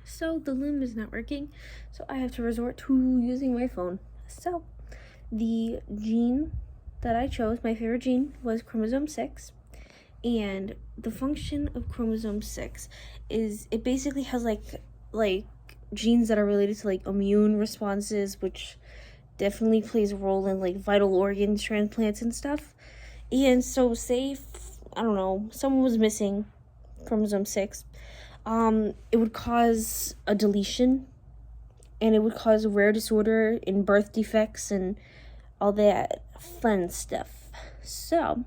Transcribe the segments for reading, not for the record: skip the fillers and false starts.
So the loom is not working, so I have to resort to using my phone. So the gene that I chose, my favorite gene, was chromosome 6. And the function of chromosome 6 is it basically has like genes that are related to like immune responses, which definitely plays a role in like vital organs transplants and stuff. And so say if, I don't know, someone was missing chromosome 6, it would cause a deletion, and it would cause a rare disorder in birth defects and all that fun stuff. So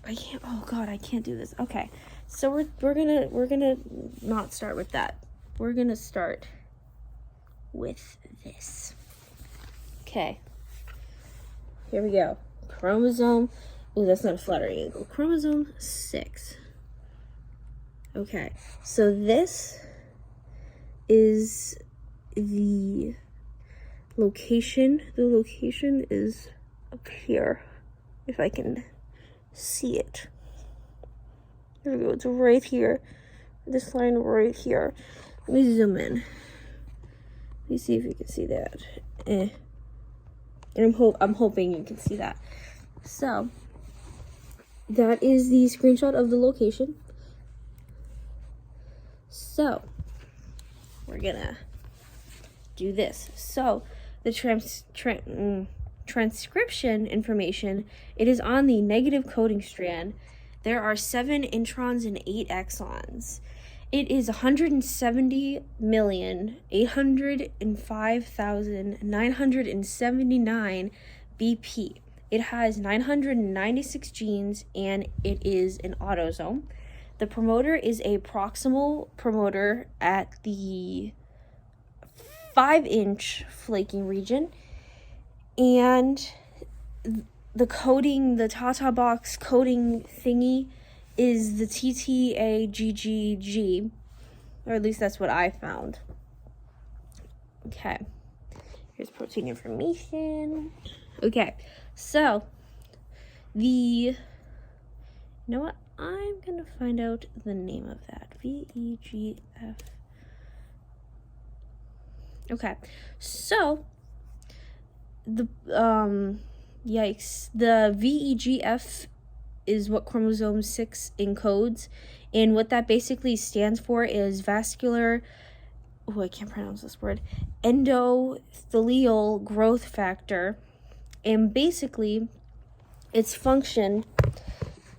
I can't do this. Okay, so we're gonna not start with that. We're gonna start with this. Okay, here we go. Chromosome. Oh, that's not a flattering angle. Chromosome 6. Okay, so this is the location. The location is up here, if I can see it. There we go. It's right here. This line right here. Let me zoom in. Let me see if you can see that. And I'm hoping you can see that. So that is the screenshot of the location. So we're gonna do this. So the transcription information, it is on the negative coding strand. There are 7 introns and 8 exons. It is 170,805,979 BP. It has 996 genes, and it is an autosome. The promoter is a proximal promoter at the 5-inch flaking region, and the coding, the Tata box coding thingy is the TTAGGG, or at least that's what I found. Okay, here's protein information. Okay, so you know what? I'm gonna find out the name of that. VEGF. Okay, so the VEGF is what chromosome 6 encodes, and what that basically stands for is vascular, I can't pronounce this word, endothelial growth factor. And basically its function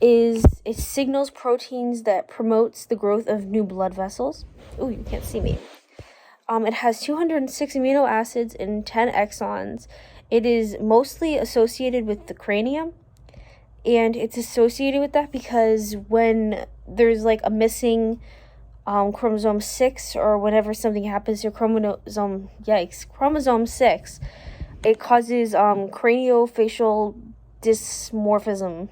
is it signals proteins that promotes the growth of new blood vessels. Oh, you can't see me. It has 206 amino acids and 10 exons. It is mostly associated with the cranium, and it's associated with that because when there's like a missing chromosome 6, or whenever something happens to chromosome 6, it causes craniofacial dysmorphism,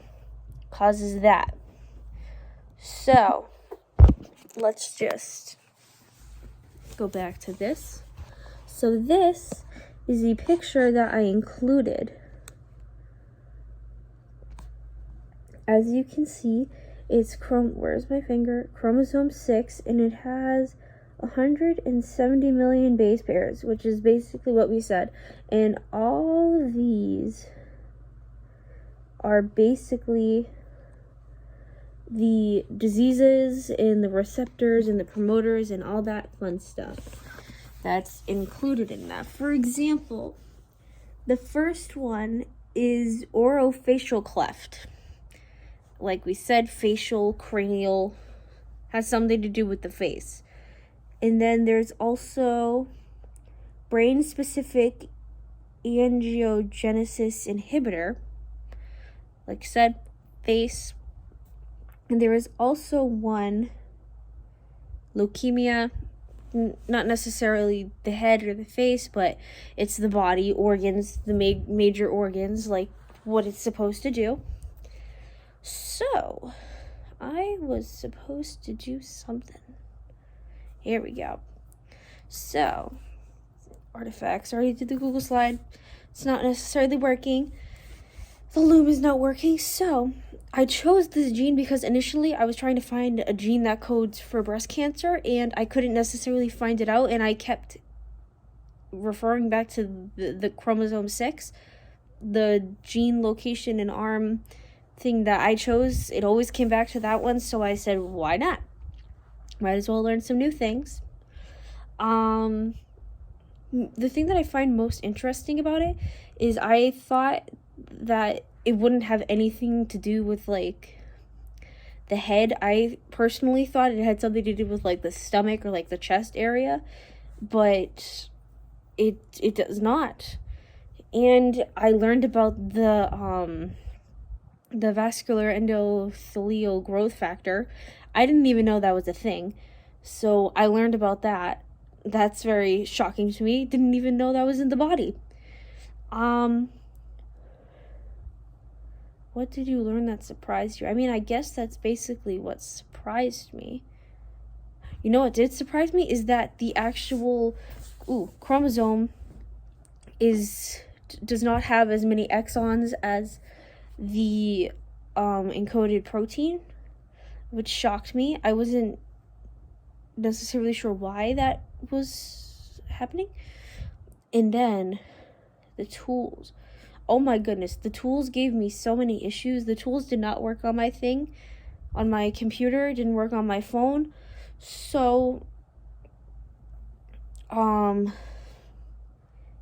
causes that. So let's just go back to this. So this is the picture that I included. As you can see, it's where's my finger? Chromosome 6, and it has 170 million base pairs, which is basically what we said. And all of these are basically the diseases and the receptors and the promoters and all that fun stuff that's included in that. For example, the first one is orofacial cleft. Like we said, facial, cranial, has something to do with the face. And then there's also brain-specific angiogenesis inhibitor. Like I said, face. And there is also one, leukemia, not necessarily the head or the face, but it's the body, organs, the major organs, like what it's supposed to do. So, I was supposed to do something. Here we go. So, artifacts. I already did the Google slide. It's not necessarily working. the loom is not working. So I chose this gene because initially I was trying to find a gene that codes for breast cancer, and I couldn't necessarily find it out, and I kept referring back to the chromosome 6, the gene location and arm thing that I chose. It always came back to that one, so I said, why not? Might as well learn some new things. The thing that I find most interesting about it is I thought that it wouldn't have anything to do with like the head. I personally thought it had something to do with like the stomach or like the chest area, but it does not. And I learned about the vascular endothelial growth factor. I didn't even know that was a thing. So I learned about that. That's very shocking to me. Didn't even know that was in the body. What did you learn that surprised you? I mean, I guess that's basically what surprised me. You know what did surprise me is that the actual chromosome does not have as many exons as the encoded protein, which shocked me. I wasn't necessarily sure why that was happening. And then the tools. Oh my goodness, the tools gave me so many issues. The tools did not work on my thing, on my computer, didn't work on my phone. So,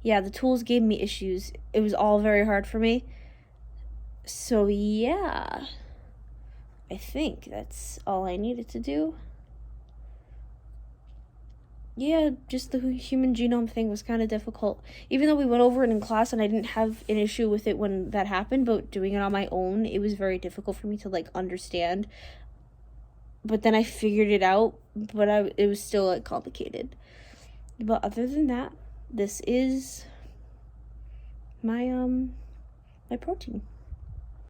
yeah, the tools gave me issues. It was all very hard for me. So, yeah, I think that's all I needed to do. Yeah, just the human genome thing was kind of difficult. Even though we went over it in class and I didn't have an issue with it when that happened, but doing it on my own, it was very difficult for me to like understand. But then I figured it out, but it was still like complicated. But other than that, this is my my protein.